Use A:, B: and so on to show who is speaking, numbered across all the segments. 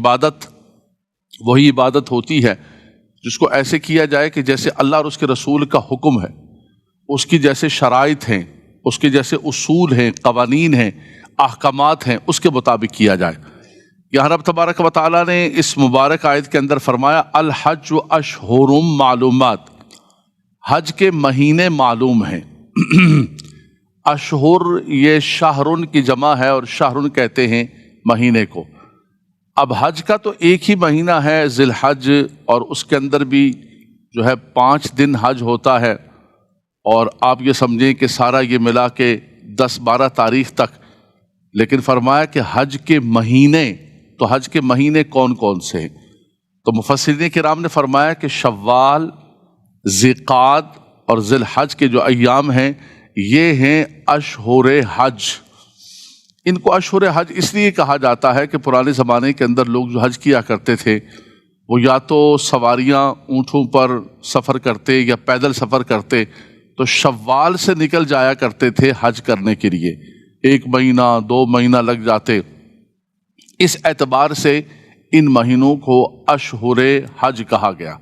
A: عبادت وہی عبادت ہوتی ہے جس کو ایسے کیا جائے کہ جیسے اللہ اور اس کے رسول کا حکم ہے، اس کی جیسے شرائط ہیں، اس کے جیسے اصول ہیں، قوانین ہیں، احکامات ہیں، اس کے مطابق کیا جائے۔ یہاں رب تبارک و تعالیٰ نے اس مبارک آیت کے اندر فرمایا الحج اشہر معلومات، حج کے مہینے معلوم ہیں۔ اشہر یہ شہرن کی جمع ہے اور شہرن کہتے ہیں مہینے کو۔ اب حج کا تو ایک ہی مہینہ ہے ذی الحج، اور اس کے اندر بھی جو ہے 5 دن حج ہوتا ہے، اور آپ یہ سمجھیں کہ سارا یہ ملا کے 10-12 تاریخ تک۔ لیکن فرمایا کہ حج کے مہینے، تو حج کے مہینے کون کون سے ہیں؟ تو مفسرین کرام نے فرمایا کہ شوال، ذی-قعد اور ذی الحج کے جو ایام ہیں یہ ہیں اشہر حج۔ ان کو اشہر حج اس لیے کہا جاتا ہے کہ پرانے زمانے کے اندر لوگ جو حج کیا کرتے تھے وہ یا تو سواریاں اونٹوں پر سفر کرتے یا پیدل سفر کرتے، تو شوال سے نکل جایا کرتے تھے حج کرنے کے لیے، 1 مہینہ 2 مہینہ لگ جاتے۔ اس اعتبار سے ان مہینوں کو اشہر حج کہا گیا۔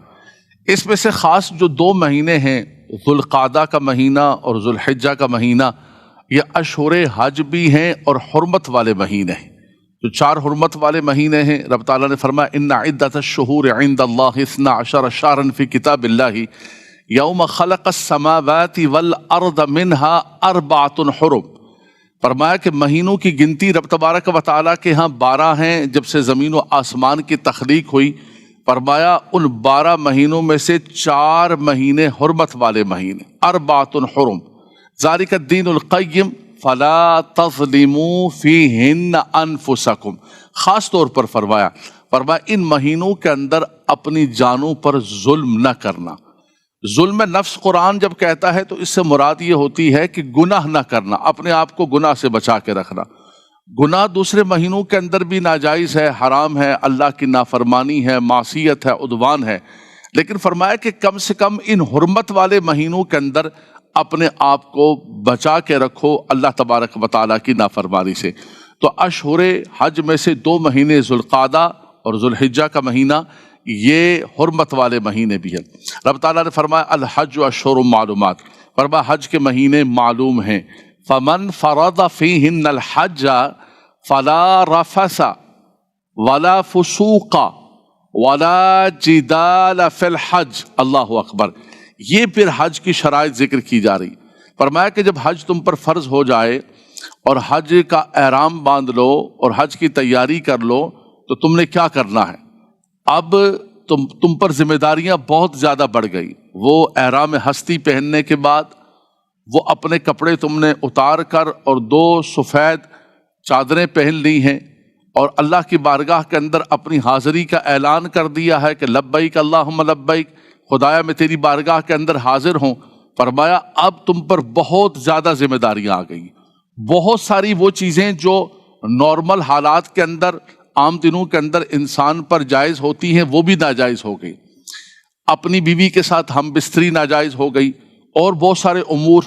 A: اس میں سے خاص جو 2 مہینے ہیں، ذوالقعدہ کا مہینہ اور ذوالحجہ کا مہینہ، یہ اشہر حج بھی ہیں اور حرمت والے مہینے ہیں۔ جو 4 حرمت والے مہینے ہیں، رب تعالیٰ نے فرمایا ان عدۃ الشہور عند اللہ 12 شہرا فی کتاب اللہ یوم خلق السماوات والارض منها 4 حرم۔ فرمایا کہ مہینوں کی گنتی رب تبارک و تعالیٰ کے ہاں 12 ہیں جب سے زمین و آسمان کی تخلیق ہوئی۔ فرمایا ان 12 مہینوں میں سے 4 مہینے حرمت والے مہینے، 4 حرم، ذالک الدین القیم فلا تظلموا فیہن انفسکم۔ خاص طور پر فرمایا ان مہینوں کے اندر اپنی جانوں پر ظلم نہ کرنا۔ ظلم نفس قرآن جب کہتا ہے تو اس سے مراد یہ ہوتی ہے کہ گناہ نہ کرنا، اپنے آپ کو گناہ سے بچا کے رکھنا۔ گناہ دوسرے مہینوں کے اندر بھی ناجائز ہے، حرام ہے، اللہ کی نافرمانی ہے، معصیت ہے، عدوان ہے، لیکن فرمایا کہ کم سے کم ان حرمت والے مہینوں کے اندر اپنے آپ کو بچا کے رکھو اللہ تبارک و تعالیٰ کی نافرمانی سے۔ تو اشہر حج میں سے 2 مہینے ذوالقعدہ اور ذوالحجہ کا مہینہ یہ حرمت والے مہینے بھی ہیں۔ رب تعالیٰ نے فرمایا الحج اشہر معلومات، فرمایا حج کے مہینے معلوم ہیں۔ فمن فرض فیہن الحج فلا رفث ولا فسوق ولا جدال فی الحج۔ اللہ اکبر۔ یہ پھر حج کی شرائط ذکر کی جا رہی۔ فرمایا کہ جب حج تم پر فرض ہو جائے اور حج کا احرام باندھ لو اور حج کی تیاری کر لو تو تم نے کیا کرنا ہے؟ اب تم پر ذمہ داریاں بہت زیادہ بڑھ گئی۔ وہ احرام ہستی پہننے کے بعد وہ اپنے کپڑے تم نے اتار کر اور 2 سفید چادریں پہن لی ہیں، اور اللہ کی بارگاہ کے اندر اپنی حاضری کا اعلان کر دیا ہے کہ لبیک اللہم لبیک، خدایا میں تیری بارگاہ کے اندر حاضر ہوں۔ فرمایا اب تم پر بہت زیادہ ذمہ داریاں آ گئی، بہت ساری وہ چیزیں جو نارمل حالات کے اندر، عام دنوں کے اندر انسان پر جائز ہوتی ہیں وہ بھی ناجائز ہو گئی۔ اپنی بیوی کے ساتھ ہم بستری ناجائز ہو گئی، اور بہت سارے امور،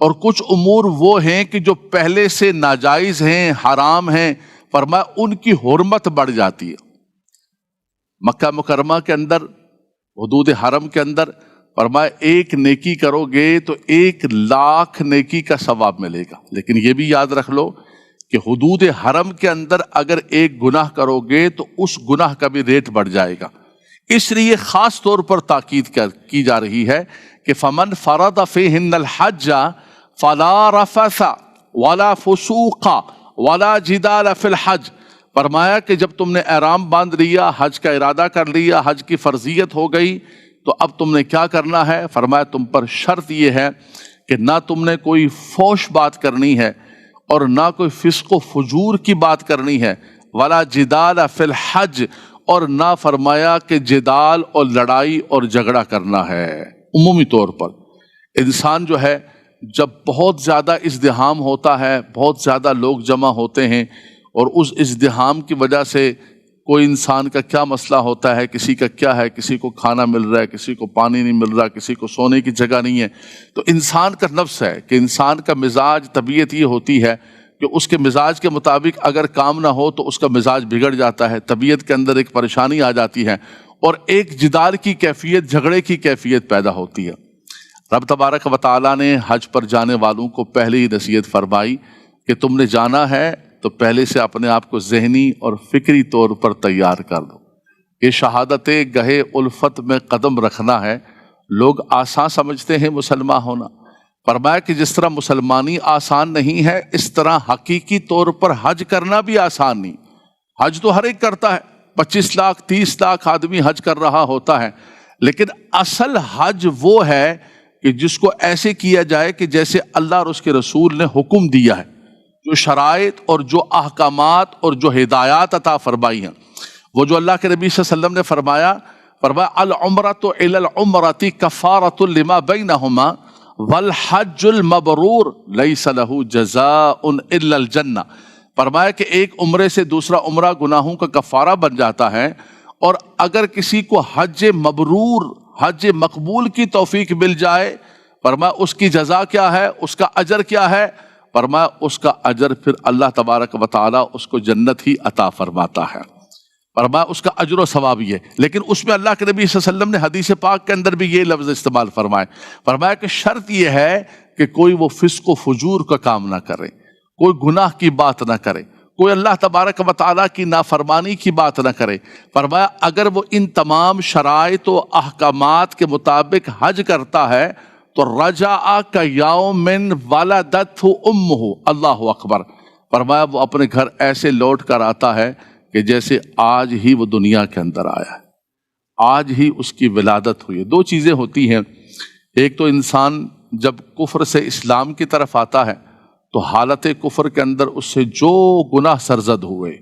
A: اور کچھ امور وہ ہیں کہ جو پہلے سے ناجائز ہیں، حرام ہیں، فرمایا ان کی حرمت بڑھ جاتی ہے۔ مکہ مکرمہ کے اندر، حدود حرم کے اندر، فرمایا 1 نیکی کرو گے تو 1,00,000 نیکی کا ثواب ملے گا۔ لیکن یہ بھی یاد رکھ لو کہ حدود حرم کے اندر اگر 1 گناہ کرو گے تو اس گناہ کا بھی ریٹ بڑھ جائے گا۔ اس لیے خاص طور پر تاکید کی جا رہی ہے کہ فمن فرض فیہن الحج فلا رفث ولا فسوق ولا جدال فی الحج۔ فرمایا کہ جب تم نے احرام باندھ لیا، حج کا ارادہ کر لیا، حج کی فرضیت ہو گئی، تو اب تم نے کیا کرنا ہے؟ فرمایا تم پر شرط یہ ہے کہ نہ تم نے کوئی فوش بات کرنی ہے اور نہ کوئی فسق و فجور کی بات کرنی ہے، ولا جدال فی الحج، اور نہ فرمایا کہ جدال اور لڑائی اور جھگڑا کرنا ہے۔ عمومی طور پر انسان جو ہے جب بہت زیادہ ازدحام ہوتا ہے، بہت زیادہ لوگ جمع ہوتے ہیں، اور اس ازدحام کی وجہ سے کوئی انسان کا کیا مسئلہ ہوتا ہے، کسی کا کیا ہے، کسی کو کھانا مل رہا ہے، کسی کو پانی نہیں مل رہا، کسی کو سونے کی جگہ نہیں ہے، تو انسان کا نفس ہے کہ انسان کا مزاج، طبیعت یہ ہوتی ہے کہ اس کے مزاج کے مطابق اگر کام نہ ہو تو اس کا مزاج بگڑ جاتا ہے، طبیعت کے اندر ایک پریشانی آ جاتی ہے اور ایک جدال کی کیفیت، جھگڑے کی کیفیت پیدا ہوتی ہے۔ رب تبارک و تعالیٰ نے حج پر جانے والوں کو پہلے ہی نصیحت فرمائی کہ تم نے جانا ہے تو پہلے سے اپنے آپ کو ذہنی اور فکری طور پر تیار کر دو۔ یہ شہادت گہے الفت میں قدم رکھنا ہے۔ لوگ آسان سمجھتے ہیں مسلمان ہونا، فرمایا کہ جس طرح مسلمانی آسان نہیں ہے، اس طرح حقیقی طور پر حج کرنا بھی آسان نہیں۔ حج تو ہر ایک کرتا ہے، 25 لاکھ 30 لاکھ آدمی حج کر رہا ہوتا ہے، لیکن اصل حج وہ ہے کہ جس کو ایسے کیا جائے کہ جیسے اللہ اور اس کے رسول نے حکم دیا ہے، جو شرائط اور جو احکامات اور جو ہدایات عطا فرمائی ہیں، وہ جو اللہ کے نبی صلی اللہ علیہ وسلم نے فرمایا العمرۃ الی العمرۃ کفارۃ لما بینہما والحج المبرور لیس لہ جزاء الا الجنہ۔ فرمایا کہ ایک عمرے سے دوسرا عمرہ گناہوں کا کفارہ بن جاتا ہے، اور اگر کسی کو حج مبرور، حج مقبول کی توفیق مل جائے، فرمایا اس کی جزا کیا ہے، اس کا اجر کیا ہے؟ فرمایا اس کا اجر پھر اللہ تبارک و تعالیٰ اس کو جنت ہی عطا فرماتا ہے۔ فرمایا اس کا اجر و ثواب یہ، لیکن اس میں اللہ کے نبی صلی اللہ علیہ وسلم نے حدیث پاک کے اندر بھی یہ لفظ استعمال فرمائے، فرمایا کہ شرط یہ ہے کہ کوئی وہ فسق و فجور کا کام نہ کرے، کوئی گناہ کی بات نہ کرے، کوئی اللہ تبارک و تعالیٰ کی نافرمانی کی بات نہ کرے۔ فرمایا اگر وہ ان تمام شرائط و احکامات کے مطابق حج کرتا ہے تو رجع کیوم ولدتہ امہ، اللہ اکبر، فرمایا وہ اپنے گھر ایسے لوٹ کر آتا ہے کہ جیسے آج ہی وہ دنیا کے اندر آیا ہے، آج ہی اس کی ولادت ہوئی ہے۔ دو چیزیں ہوتی ہیں، ایک تو انسان جب کفر سے اسلام کی طرف آتا ہے تو حالت کفر کے اندر اس سے جو گناہ سرزد ہوئے،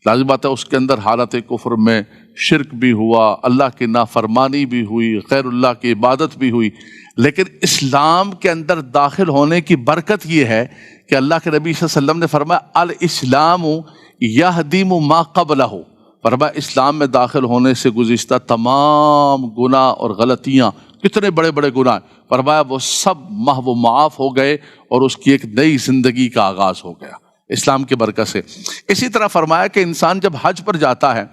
A: لازم بات ہے اس کے اندر حالت کفر میں شرک بھی ہوا، اللہ کی نافرمانی بھی ہوئی، غیر اللہ کی عبادت بھی ہوئی، لیکن اسلام کے اندر داخل ہونے کی برکت یہ ہے کہ اللہ کے نبی صلی اللہ علیہ وسلم نے فرمایا الاسلام یہدم ما قبلہ، فرمایا اسلام میں داخل ہونے سے گزشتہ تمام گناہ اور غلطیاں، کتنے بڑے بڑے گناہ، فرمایا وہ سب محو معاف ہو گئے اور اس کی ایک نئی زندگی کا آغاز ہو گیا اسلام کی برکت سے۔ اسی طرح فرمایا کہ انسان جب حج پر جاتا ہے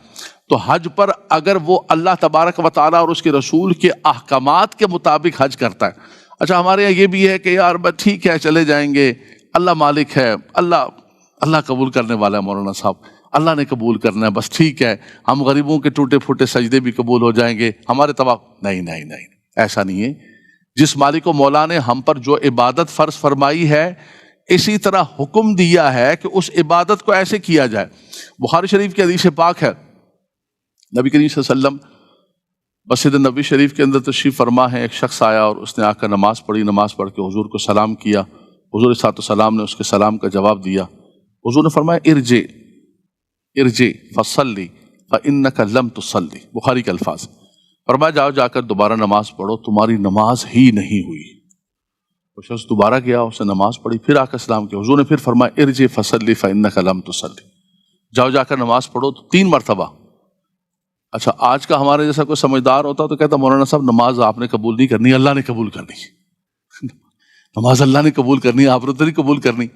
A: تو حج پر اگر وہ اللہ تبارک و تعالیٰ اور اس کے رسول کے احکامات کے مطابق حج کرتا ہے، اچھا ہمارے یہاں یہ بھی ہے کہ یار بس ٹھیک ہے چلے جائیں گے، اللہ مالک ہے، اللہ قبول کرنے والا ہے، مولانا صاحب اللہ نے قبول کرنا ہے، بس ٹھیک ہے، ہم غریبوں کے ٹوٹے پھوٹے سجدے بھی قبول ہو جائیں گے، ہمارے طواف نہیں نہیں نہیں، ایسا نہیں ہے۔ جس مالک و مولا نے ہم پر جو عبادت فرض فرمائی ہے، اسی طرح حکم دیا ہے کہ اس عبادت کو ایسے کیا جائے۔ بخاری شریف کی حدیث پاک ہے، نبی کریم صلی اللہ علیہ وسلم مسجد نبوی شریف کے اندر تشریف فرما ہے، ایک شخص آیا اور اس نے آ کر نماز پڑھی، نماز پڑھ کے حضور کو سلام کیا، حضور صلی اللہ علیہ وسلم نے اس کے سلام کا جواب دیا، حضور نے فرمایا ارجع فصلی فإنک لم تصلی، بخاری کے الفاظ، فرمایا جاؤ جا کر دوبارہ نماز پڑھو، تمہاری نماز ہی نہیں ہوئی۔ وہ شخص دوبارہ گیا، اس نے نماز پڑھی، پھر آ کر سلام کیا، حضور نے پھر فرمایا ارجع فصلی فإنک لم تصلی، جاؤ جا کر نماز پڑھو، 3 مرتبہ۔ اچھا آج کا ہمارے جیسا کوئی سمجھدار ہوتا تو کہتا مولانا صاحب نماز آپ نے قبول نہیں کرنی، اللہ نے قبول کرنی، نماز اللہ نے قبول کرنی، آپ نے تو نہیں قبول کرنی،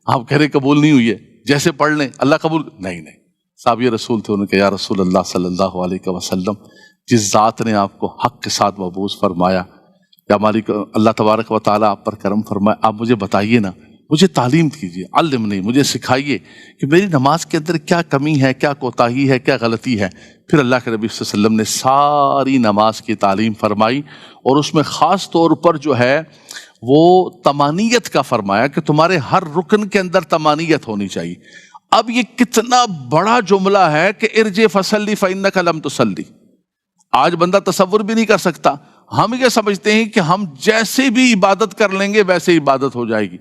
A: آپ کہہ رہے قبول نہیں ہوئی ہے، جیسے پڑھ لیں اللہ قبول نہیں۔ صاحب یہ رسول تھے، انہوں نے کہا یا رسول اللہ صلی اللہ علیہ وسلم، جس ذات نے آپ کو حق کے ساتھ مبعوث فرمایا، یا مالک اللہ تبارک و تعالیٰ آپ پر کرم فرمائے، آپ مجھے بتائیے نا، مجھے تعلیم کیجیے، علمنی، مجھے سکھائیے کہ میری نماز کے اندر کیا کمی ہے، کیا کوتاہی ہے، کیا غلطی ہے۔ پھر اللہ کے نبی صلی اللہ علیہ وسلم نے ساری نماز کی تعلیم فرمائی، اور اس میں خاص طور پر جو ہے وہ طمانیت کا فرمایا کہ تمہارے ہر رکن کے اندر طمانیت ہونی چاہیے۔ اب یہ کتنا بڑا جملہ ہے کہ ارجع فصلی فإنک لم تصلی، آج بندہ تصور بھی نہیں کر سکتا۔ ہم یہ سمجھتے ہیں کہ ہم جیسے بھی عبادت کر لیں گے ویسے عبادت ہو جائے گی۔